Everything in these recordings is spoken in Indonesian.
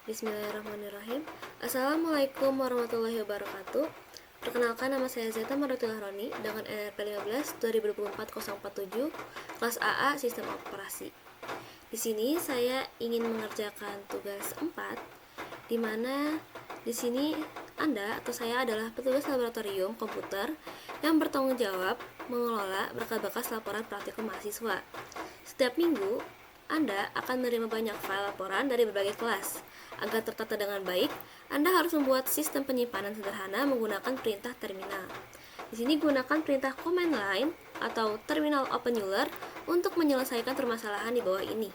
Bismillahirrahmanirrahim. Assalamualaikum warahmatullahi wabarakatuh. Perkenalkan, nama saya Zeta Marotilah Roni dengan NRP 15 2024-047 kelas AA Sistem Operasi. Di sini saya ingin mengerjakan tugas 4, di mana di sini Anda atau saya adalah petugas laboratorium komputer yang bertanggung jawab mengelola berkas-berkas laporan praktikum mahasiswa. Setiap minggu, Anda akan menerima banyak file laporan dari berbagai kelas. Agar tertata dengan baik, Anda harus membuat sistem penyimpanan sederhana menggunakan perintah terminal. Di sini gunakan perintah command line atau terminal openuller untuk menyelesaikan permasalahan di bawah ini.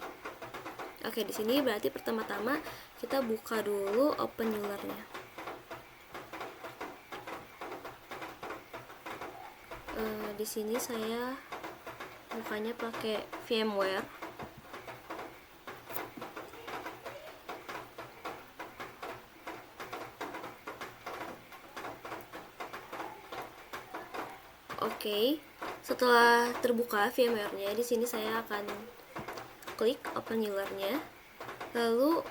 Oke, di sini berarti pertama-tama kita buka dulu openullernya. Di sini saya bukanya pakai VMware. Oke, setelah terbuka VMware-nya, di sini saya akan klik openuller-nya, lalu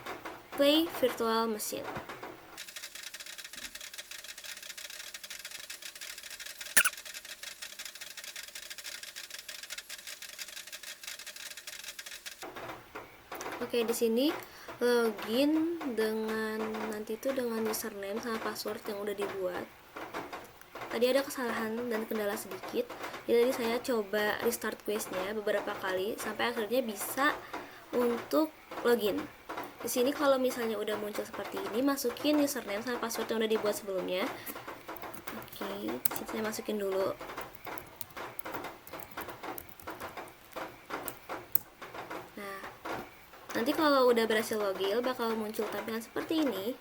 play virtual machine. Oke, di sini login dengan username sama password yang udah dibuat. Tadi ada kesalahan dan kendala sedikit, jadi saya coba restart questnya beberapa kali sampai akhirnya bisa untuk login. Di sini kalau misalnya udah muncul seperti ini, masukin username sama password yang udah dibuat sebelumnya. Oke, saya masukin dulu. Nah, nanti kalau udah berhasil login, bakal muncul tampilan seperti ini.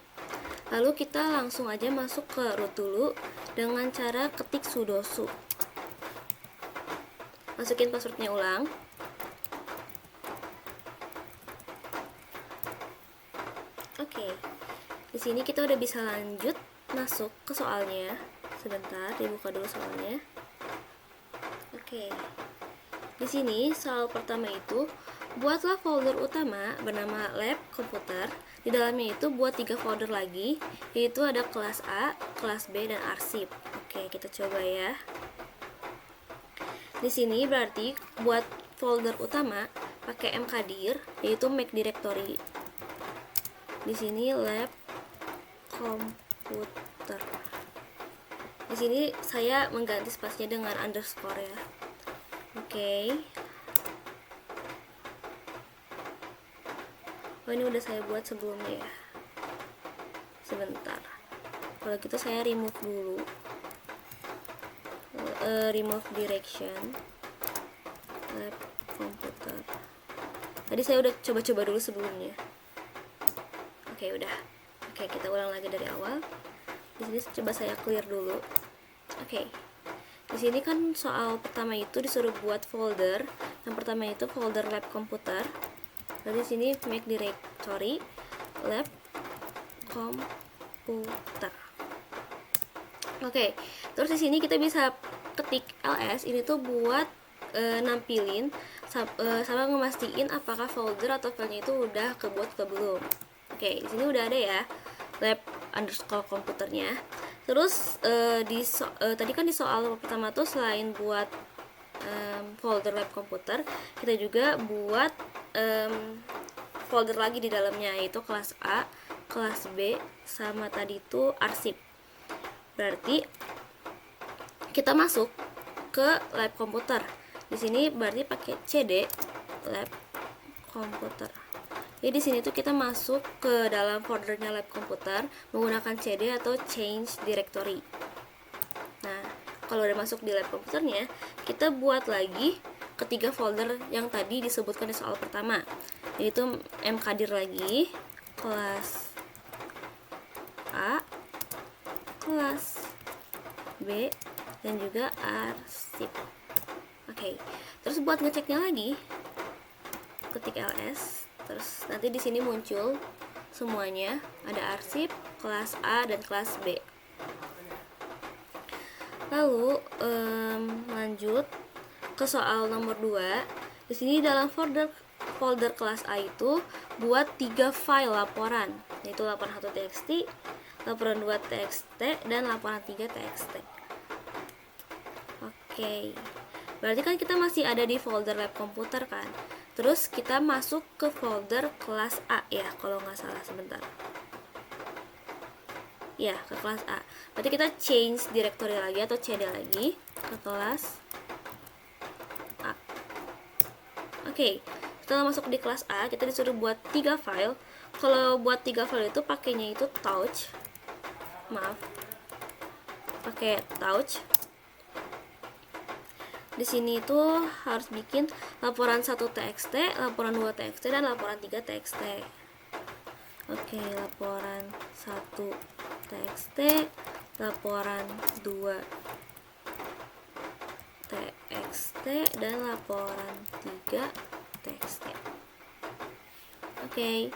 Lalu kita langsung aja masuk ke root dulu dengan cara ketik sudo su. Masukin passwordnya ulang. Oke, di sini kita udah bisa lanjut masuk ke soalnya. Sebentar, dibuka dulu soalnya. Oke, di sini soal pertama itu, buatlah folder utama bernama lab komputer. Di dalamnya itu buat 3 folder lagi, yaitu ada kelas A, kelas B, dan arsip. Oke, kita coba ya. Di sini berarti buat folder utama pakai mkdir, yaitu make directory. Di sini lab komputer. Di sini saya mengganti spasinya dengan underscore ya. Oke. Oh, ini udah saya buat sebelumnya ya. Sebentar. Kalau gitu saya remove dulu. Remove direction. Lab komputer. Tadi saya udah coba-coba dulu sebelumnya. Oke, udah. Oke, kita ulang lagi dari awal. Di sini coba saya clear dulu. Oke. Di sini kan soal pertama itu disuruh buat folder. Yang pertama itu folder lab komputer. Lalu di sini make directory lab komputer. Oke, terus di sini kita bisa ketik ls ini tuh buat nampilin sama ngemastiin apakah folder atau filenya itu udah kebuat atau belum. Oke, di sini udah ada ya lab underscore komputernya. Terus tadi kan di soal pertama tuh selain buat folder lab komputer, kita juga buat folder lagi di dalamnya, yaitu kelas A, kelas B, sama tadi itu arsip. Berarti kita masuk ke lab komputer. Di sini berarti pakai cd lab komputer. Jadi di sini tuh kita masuk ke dalam foldernya lab komputer menggunakan cd atau change directory. Nah, kalau udah masuk di lab komputernya, kita buat lagi ketiga folder yang tadi disebutkan di soal pertama, yaitu mkdir lagi, kelas A, kelas B, dan juga arsip. Oke, terus buat ngeceknya lagi, ketik ls, terus nanti di sini muncul semuanya, ada arsip, kelas A, dan kelas B. Lalu lanjut ke soal nomor 2. Di sini dalam folder folder kelas A itu buat 3 file laporan, yaitu laporan 1 txt, laporan 2 txt, dan laporan 3 txt. Oke, berarti kan kita masih ada di folder lab komputer kan. Terus kita masuk ke folder kelas A ya, kalau nggak salah, sebentar. Ya, ke kelas A. Berarti kita change directory lagi atau cd lagi ke kelas A. Oke, setelah masuk di kelas A, kita disuruh buat 3 file. Kalau buat 3 file itu pakainya itu touch. Maaf. Pakai touch. Di sini itu harus bikin laporan 1 txt, laporan 2 txt, dan laporan 3 txt. Oke, laporan 1 txt, laporan 2 txt, dan laporan 3 txt. Oke,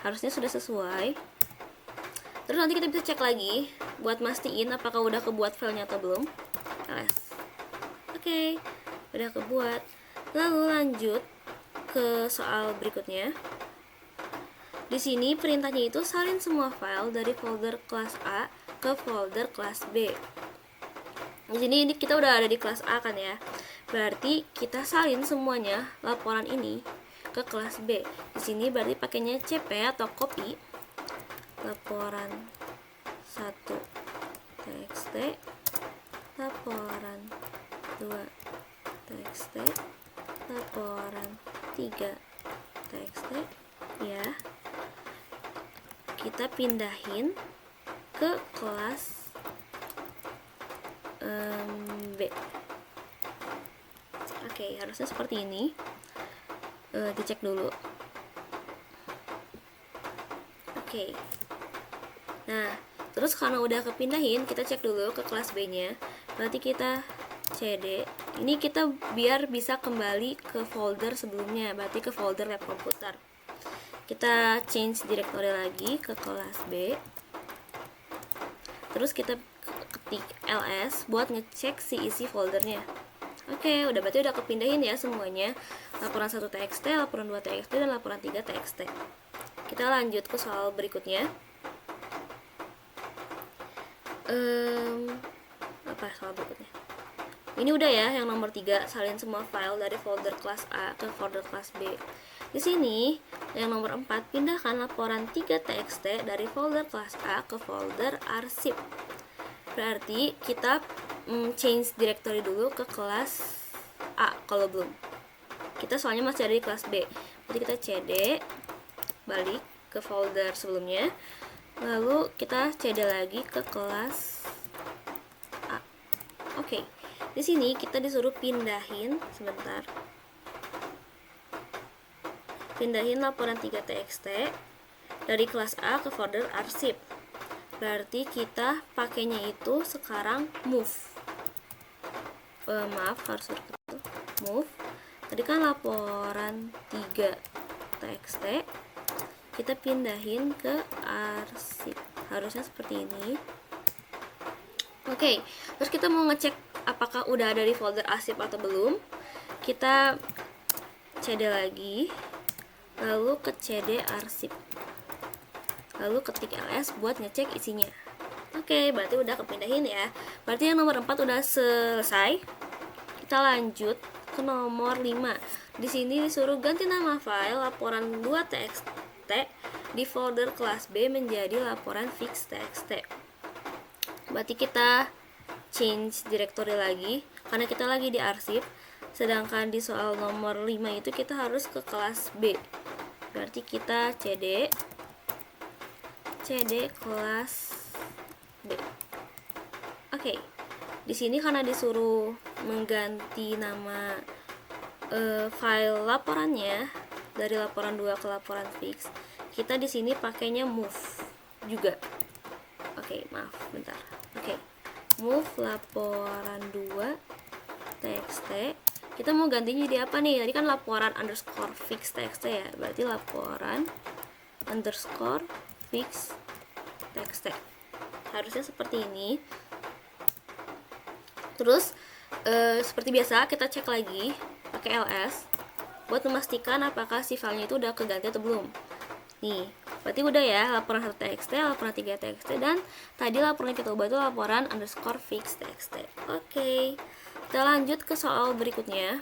harusnya sudah sesuai. Terus nanti kita bisa cek lagi buat mastiin apakah udah kebuat filenya atau belum. ls. Oke, udah kebuat. Lalu lanjut ke soal berikutnya. Di sini perintahnya itu salin semua file dari folder kelas A ke folder kelas B. Di sini kita udah ada di kelas A kan ya. Berarti kita salin semuanya laporan ini ke kelas B. Di sini berarti pakainya cp atau copy laporan 1 txt, laporan 2 txt, laporan 3 txt ya. Kita pindahin ke kelas B. Oke, harusnya seperti ini. Dicek dulu. Oke. Nah, terus karena udah kepindahin, kita cek dulu ke kelas B-nya. Berarti kita cd. Ini kita biar bisa kembali ke folder sebelumnya, berarti ke folder lab komputer. Kita change directory lagi ke kelas B. Terus kita ketik ls buat ngecek si isi foldernya. Oke, berarti udah kepindahin ya semuanya. Laporan 1 txt, laporan 2 txt, dan laporan 3 txt. Kita lanjut ke soal berikutnya. Apa soal berikutnya? Ini udah ya, yang nomor 3, salin semua file dari folder kelas A ke folder kelas B. Di sini, yang nomor 4, pindahkan laporan 3 txt dari folder kelas A ke folder arsip. Berarti kita change directory dulu ke kelas A kalau belum. Kita soalnya masih ada di kelas B. Jadi kita cd balik ke folder sebelumnya. Lalu kita cd lagi ke kelas A. Oke. Di sini kita disuruh pindahin sebentar. Pindahin laporan 3 txt dari kelas A ke folder arsip. Berarti kita pakainya itu sekarang move. Maaf, harus itu move. Tadi kan laporan 3 txt, kita pindahin ke arsip. Harusnya seperti ini. Oke, terus kita mau ngecek apakah udah ada di folder arsip atau belum. Kita cd lagi, lalu ke cd arsip, lalu ketik ls buat ngecek isinya. Oke, berarti udah kepindahin ya. Berarti yang nomor 4 udah selesai. Kita lanjut ke nomor 5. Di sini disuruh ganti nama file laporan 2 txt di folder kelas B menjadi laporan fix txt. Berarti kita change directory lagi karena kita lagi di arsip. Sedangkan di soal nomor 5 itu kita harus ke kelas B. Berarti kita cd kelas B. Oke. Di sini karena disuruh mengganti nama file laporannya dari laporan 2 ke laporan fix, kita di sini pakainya move juga. Oke, maaf, bentar. Oke. Move laporan 2 txt. Kita mau gantinya jadi apa nih? Tadi kan laporan underscore fix txt ya. Berarti laporan underscore fix txt. Harusnya seperti ini. Terus seperti biasa kita cek lagi pakai ls. buat memastikan apakah si filenya itu udah keganti atau belum. Nih, berarti udah ya, laporan 1.txt, laporan 3.txt, dan tadi laporan yang kita ubah itu laporan underscore fix txt. Oke, kita lanjut ke soal berikutnya.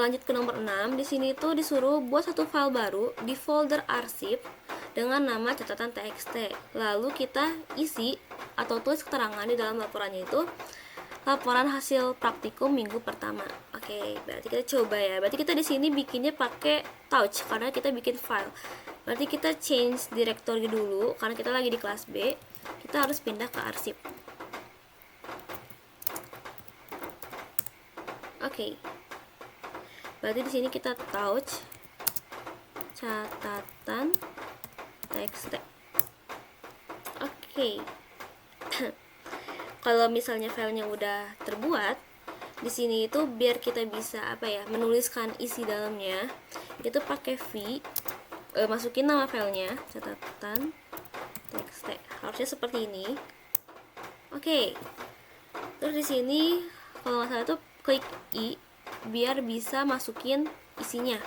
Lanjut ke nomor 6. Di sini tuh disuruh buat satu file baru di folder arsip dengan nama catatan txt. Lalu kita isi atau tulis keterangan di dalam laporannya itu laporan hasil praktikum minggu pertama. Oke, berarti kita coba ya. Berarti kita di sini bikinnya pakai touch karena kita bikin file. Berarti kita change directory dulu karena kita lagi di kelas B. Kita harus pindah ke arsip. Oke. Berarti di sini kita touch catatan txt. Oke. Kalau misalnya filenya udah terbuat, di sini itu biar kita bisa menuliskan isi dalamnya, itu pakai V, masukin nama filenya catatan txt. Harusnya seperti ini. Oke. Terus di sini kalau nggak salah itu klik I biar bisa masukin isinya.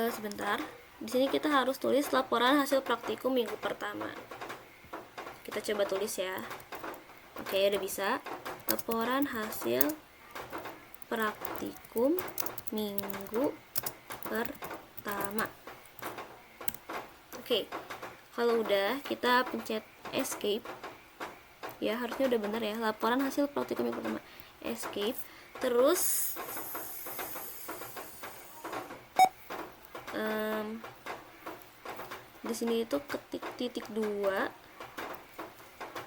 Sebentar. Di sini kita harus tulis laporan hasil praktikum minggu pertama. Kita coba tulis ya. Oke, udah bisa. Laporan hasil praktikum minggu pertama. Oke. Kalau udah, kita pencet escape. Ya, harusnya udah bener ya. Laporan hasil praktikum minggu pertama. Escape. Terus di sini itu ketik titik 2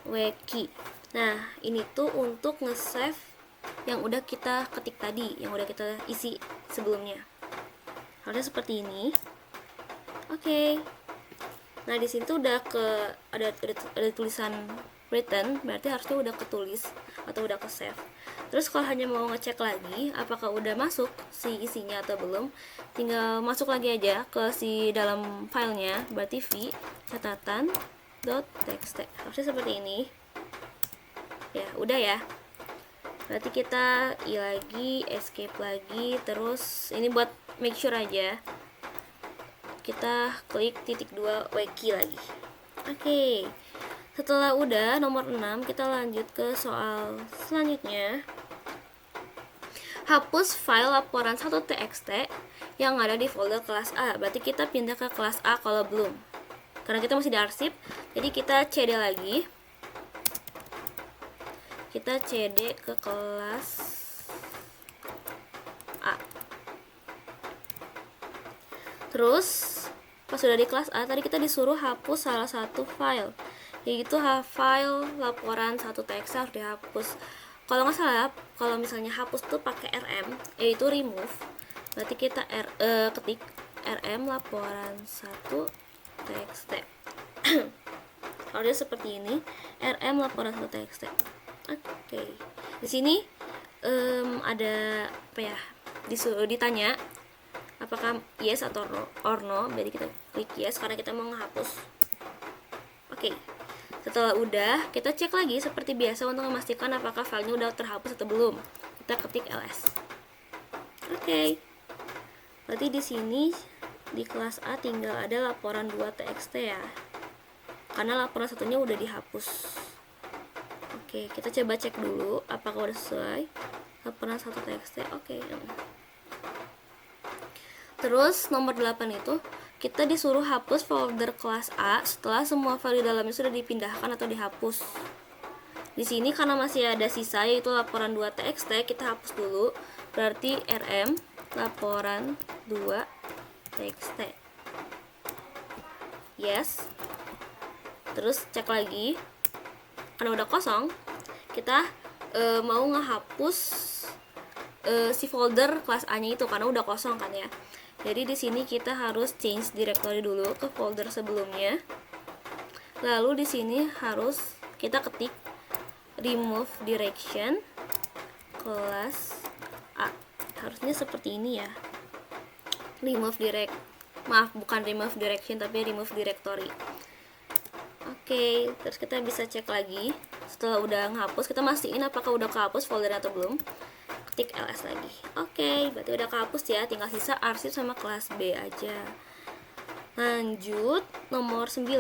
wiki. Nah, ini tuh untuk nge-save yang udah kita ketik tadi, yang udah kita isi sebelumnya. Harusnya seperti ini. Oke. Nah, di sini tuh udah ada tulisan written, berarti harusnya udah ketulis atau udah ke-save. Terus kalau hanya mau ngecek lagi apakah udah masuk si isinya atau belum, tinggal masuk lagi aja ke si dalam filenya, berarti v catatan.txt. Harusnya seperti ini. Ya, udah ya. Berarti kita lagi, escape lagi, terus ini buat make sure aja. Kita klik titik 2 wiki lagi. Oke. Setelah udah nomor 6, kita lanjut ke soal selanjutnya. Hapus file laporan 1.txt yang ada di folder kelas A. Berarti kita pindah ke kelas A kalau belum. Karena kita masih di arsip, jadi kita CD lagi. Kita CD ke kelas A. Terus, pas sudah di kelas A, tadi kita disuruh hapus salah satu file, yaitu file laporan 1.txt harus dihapus. Kalau nggak salah, kalau misalnya hapus tuh pakai rm, yaitu remove. Berarti kita ketik rm laporan 1.txt. Harusnya seperti ini, rm laporan 1.txt. Oke. Di sini ada disuruh ditanya apakah yes atau no. Jadi kita klik yes karena kita mau menghapus. Oke. Setelah udah, kita cek lagi seperti biasa untuk memastikan apakah filenya udah terhapus atau belum. Kita ketik ls. Oke. Berarti di sini di kelas A tinggal ada laporan 2.txt ya. Karena laporan satunya udah dihapus. Oke, kita coba cek dulu apakah udah sesuai. Laporan 1.txt. Oke. Terus nomor 8 itu kita disuruh hapus folder kelas A setelah semua file di dalamnya sudah dipindahkan atau dihapus. Di sini karena masih ada sisa yaitu laporan 2.txt, kita hapus dulu. Berarti rm laporan 2.txt. Yes. Terus cek lagi. Karena udah kosong, kita mau ngehapus si folder kelas A-nya itu karena udah kosong kan ya. Jadi di sini kita harus change directory dulu ke folder sebelumnya. Lalu di sini harus kita ketik remove direction kelas A. Harusnya seperti ini ya. Bukan remove direction tapi remove directory. Oke, terus kita bisa cek lagi Setelah udah ngehapus, kita mastiin apakah udah kehapus foldernya atau belum. Ketik ls lagi. Oke, berarti udah kehapus ya, tinggal sisa arsip sama kelas B aja. Lanjut nomor 9.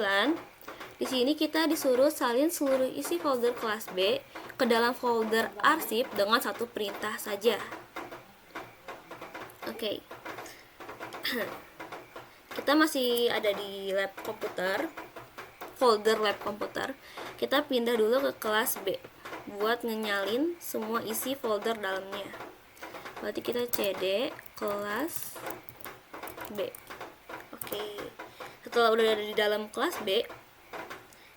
Di sini kita disuruh salin seluruh isi folder kelas B ke dalam folder arsip dengan satu perintah saja. Oke. Kita masih ada di lab komputer, folder lab komputer. Kita pindah dulu ke kelas B buat ngenyalin semua isi folder dalamnya. Berarti kita cd kelas B. Oke. Setelah udah ada di dalam kelas B,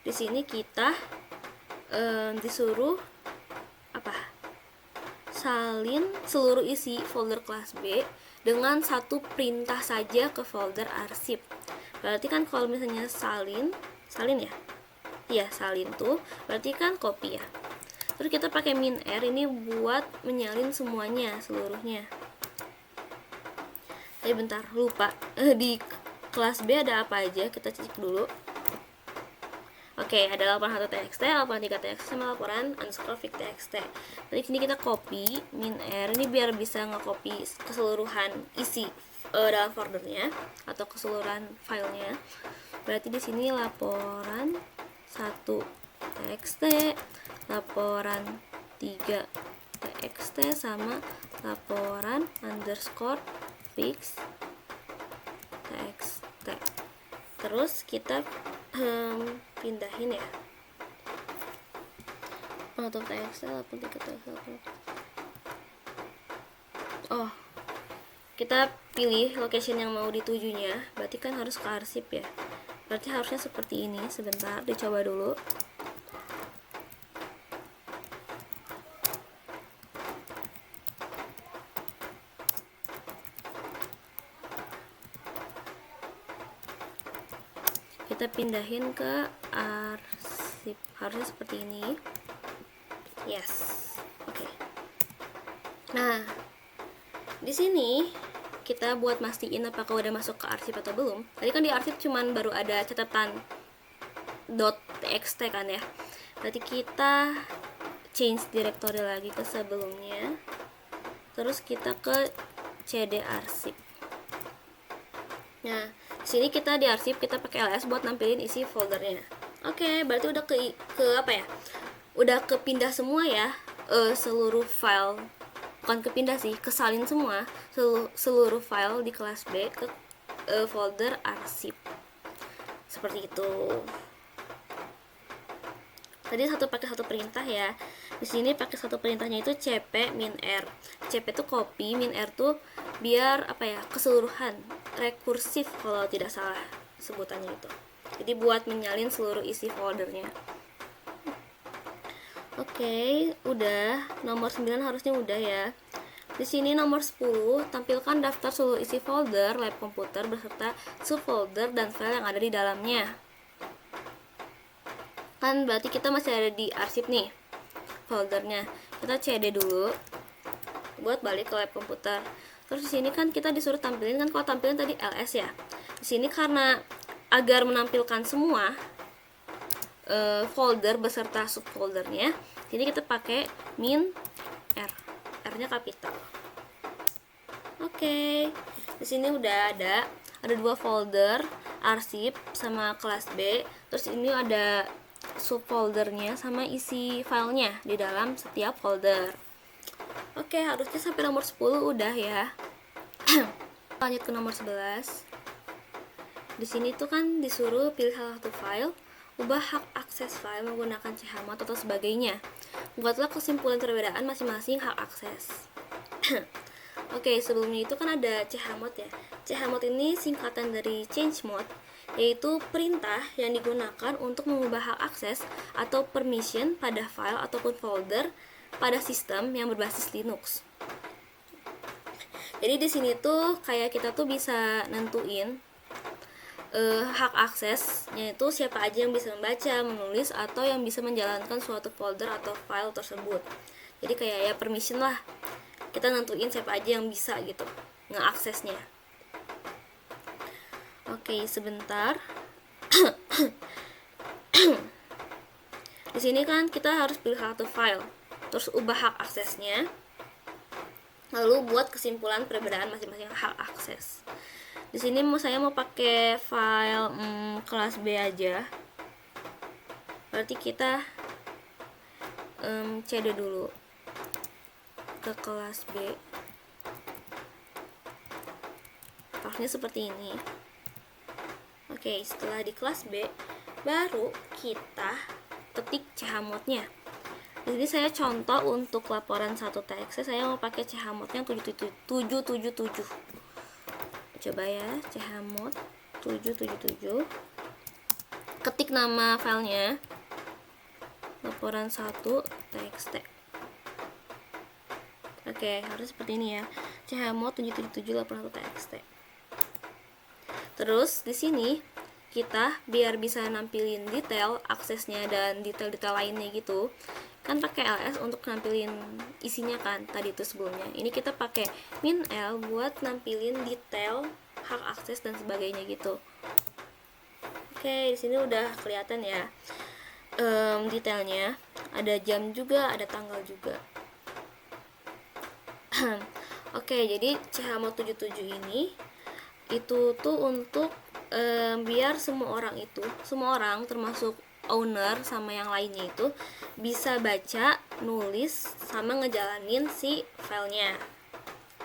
di sini kita disuruh salin seluruh isi folder kelas B dengan satu perintah saja ke folder arsip. Berarti kan kalau misalnya salin ya? Iya, salin tuh berarti kan copy ya. Terus kita pakai min R ini buat menyalin semuanya, seluruhnya. Bentar, lupa. Di kelas B ada apa aja? Kita cek dulu. Oke, ada laporan 1 txt, laporan 3 txt, sama laporan underscore fig txt. Jadi sini kita copy min R ini biar bisa nge-copy keseluruhan isi dalam foldernya atau keseluruhan filenya. Berarti di sini laporan 1 txt, laporan 3 txt, sama laporan underscore fig txt. Terus kita pindahin ya, atau txt, laporan 3 txt. Oh, kita pilih location yang mau ditujunya, berarti kan harus ke arsip ya. Berarti harusnya seperti ini. Sebentar, dicoba dulu. Kita pindahin ke arsip, harusnya seperti ini. Yes, oke. Nah, di sini kita buat mastiin apakah udah masuk ke arsip atau belum. Tadi kan di arsip cuman baru ada catatan .txt kan ya. Berarti kita change directory lagi ke sebelumnya. Terus kita ke cd arsip. Nah, sini kita di arsip kita pakai ls buat nampilin isi foldernya. Oke, berarti udah ke apa ya? Udah kepindah semua ya, seluruh file. Bukan kepindah sih, kesalin semua seluruh file di kelas B ke folder arsip. Seperti itu. Tadi pakai satu perintah ya. Di sini pakai satu perintahnya itu cp min r. Cp itu copy, min r tuh biar apa ya? Keseluruhan, rekursif kalau tidak salah sebutannya itu. Jadi buat menyalin seluruh isi foldernya. Oke, udah. Nomor 9 harusnya udah ya. Di sini nomor 10, tampilkan daftar seluruh isi folder lab komputer beserta subfolder dan file yang ada di dalamnya. Kan berarti kita masih ada di arsip nih foldernya. Kita cd dulu buat balik ke lab komputer. Terus di sini kan kita disuruh tampilin, kan kalau tampilin tadi ls ya. Di sini karena agar menampilkan semua folder beserta subfoldernya, jadi kita pakai min r, r-nya kapital. Oke, di sini udah ada 2 folder, arsip sama kelas B. Terus ini ada subfoldernya sama isi filenya di dalam setiap folder. Oke, harusnya sampai nomor 10 udah ya. Lanjut ke nomor 11. Di sini tuh kan disuruh pilih salah satu file, ubah hak akses file menggunakan chmod atau sebagainya. Buatlah kesimpulan perbedaan masing-masing hak akses. Oke, sebelumnya itu kan ada chmod ya. Chmod ini singkatan dari change mode, yaitu perintah yang digunakan untuk mengubah hak akses atau permission pada file ataupun folder pada sistem yang berbasis Linux. Jadi di sini tuh kayak kita tuh bisa nentuin hak aksesnya itu siapa aja yang bisa membaca, menulis, atau yang bisa menjalankan suatu folder atau file tersebut. Jadi kayak ya permission lah, kita nentuin siapa aja yang bisa gitu ngeaksesnya. Oke, sebentar. Di Di sini kan kita harus pilih satu file, terus ubah hak aksesnya, lalu buat kesimpulan perbedaan masing-masing hak akses. Di sini saya mau pakai file kelas B aja. Berarti kita cd dulu ke kelas B. Filenya seperti ini. Oke, setelah di kelas B, baru kita ketik chmod-nya. Di sini saya contoh untuk laporan 1 TXT, saya mau pakai chmod yang 777. Coba ya, chmod 777. Ketik nama filenya, laporan 1 TXT. Oke, harus seperti ini ya, chmod 777 laporan 1 TXT. Terus di sini kita biar bisa nampilin detail aksesnya dan detail-detail lainnya gitu, kan pakai ls untuk nampilin isinya kan tadi itu sebelumnya. Ini kita pakai min l buat nampilin detail hak akses dan sebagainya gitu. Oke, di sini udah kelihatan ya detailnya. Ada jam juga, ada tanggal juga. Oke, jadi chmod 77 ini itu tuh untuk biar semua orang termasuk owner sama yang lainnya itu bisa baca, nulis, sama ngejalanin si filenya.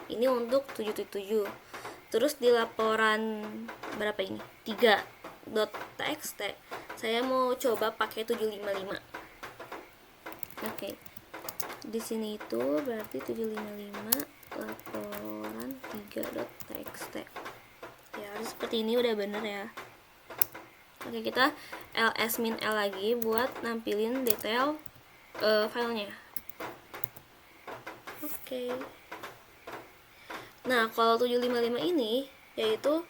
Ini untuk 777. Terus di laporan berapa ini? 3.txt saya mau coba pakai 755. Oke. Di sini itu berarti 755 laporan 3.txt. Ya, harus seperti ini, udah bener ya. Oke, kita ls min l lagi buat nampilin detail filenya. Oke. Nah, kalau 755 ini yaitu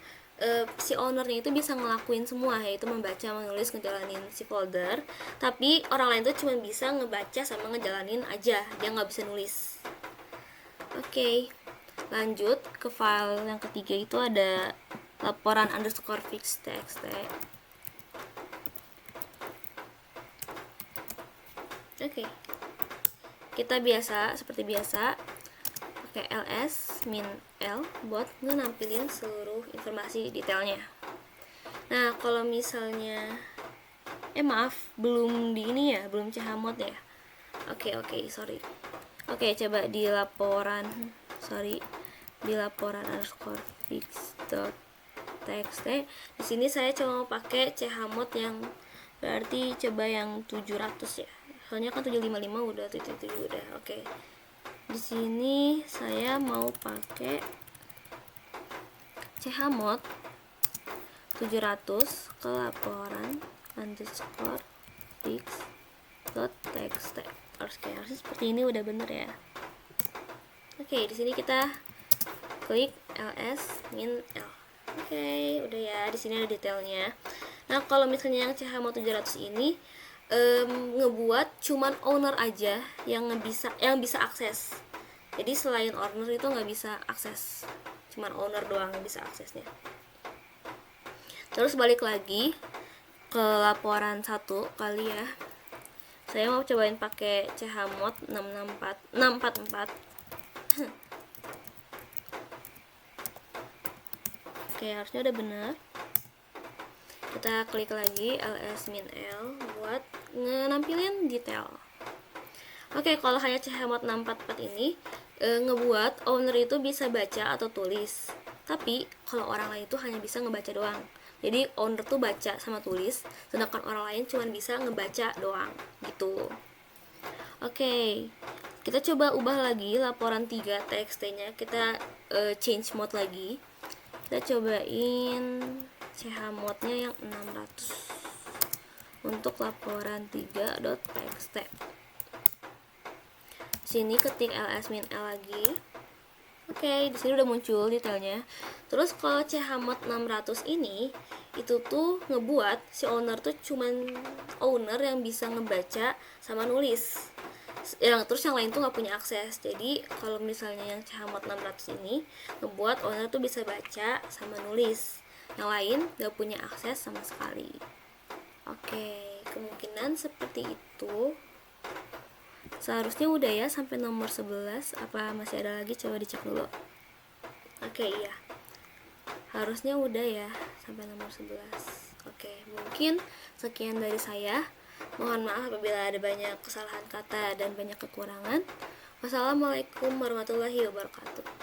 si ownernya itu bisa ngelakuin semua, yaitu membaca, menulis, ngejalanin si folder. Tapi orang lain tuh cuma bisa ngebaca sama ngejalanin aja, dia nggak bisa nulis. Oke, lanjut ke file yang ketiga, itu ada laporan underscore fix txt. Oke, kita seperti biasa pakai ls min l buat nampilin seluruh informasi detailnya. Nah, kalau misalnya maaf, belum di ini ya, belum chmod ya. Oke, sorry. Oke, coba di laporan underscore fix txt. Di sini saya cuma pakai chmod yang berarti coba yang 700 ya. Soalnya kan 755 udah, 777 udah. Oke. Di sini saya mau pakai chmod 700 ke laporan underscore fix txt. Harus seperti ini, udah bener ya. Oke, di sini kita klik ls min l. Oke, udah ya, di sini ada detailnya. Nah, kalau misalnya yang chmod 700 ini ngebuat cuman owner aja yang bisa akses. Jadi selain owner itu nggak bisa akses, cuman owner doang yang bisa aksesnya. Terus balik lagi ke laporan 1 kali ya. Saya mau cobain pakai chmod 644. Oke, harusnya udah benar. Kita klik lagi ls min l buat nampilin detail. Oke, kalau hanya chmod 644 ini ngebuat owner itu bisa baca atau tulis. Tapi kalau orang lain itu hanya bisa ngebaca doang. Jadi owner tuh baca sama tulis, sedangkan orang lain cuma bisa ngebaca doang gitu. Oke, kita coba ubah lagi laporan 3 txt-nya. Kita change mode lagi. Kita cobain chmod-nya yang 600 untuk laporan 3.txt. Sini ketik ls min l lagi. Oke, di sini udah muncul detailnya. Terus kalau chmod 600 ini itu tuh ngebuat si owner tuh cuman owner yang bisa ngebaca sama nulis. Terus yang lain tuh nggak punya akses. Jadi kalau misalnya yang chmod 600 ini ngebuat owner tuh bisa baca sama nulis, yang lain nggak punya akses sama sekali. Oke, kemungkinan seperti itu. Seharusnya udah ya sampai nomor 11. Apa masih ada lagi? Coba dicek dulu. Oke, iya. Harusnya udah ya sampai nomor 11. Oke, mungkin sekian dari saya. Mohon maaf apabila ada banyak kesalahan kata dan banyak kekurangan. Wassalamualaikum warahmatullahi wabarakatuh.